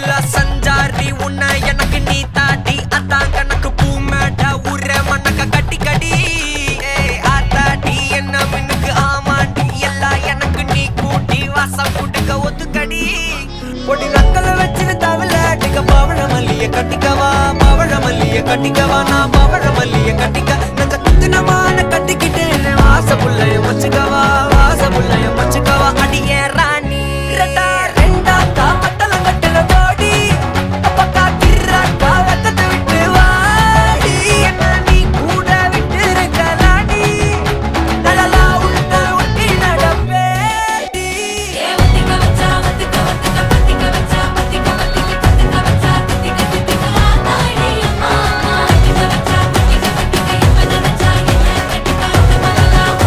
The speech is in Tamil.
புள்ள சஞ்சாரி உன்னை எனக்கு நீ தாட்டி அதான் கணக்கு பூ மேட்ட ஊர மண்ணக்க கட்டி கடி ஆத்தாட்டி என்ன மின்னுக்கு ஆமாட்டி எல்லாம் எனக்கு நீ கூட்டி வாசம் கூட்டுக்க ஒத்துக்கடி பொடி நக்கலை வச்சிரு தவில அடிக்க பவழ மல்லிய கட்டிக்கவா பவழ மல்லிய கட்டிக்கவா நான் பவழ மல்லிய கட்டிக்க நெஞ்ச குத்துனமான கட்டிக்கிட்டு ஆசை புள்ளைய வச்சுக்கவா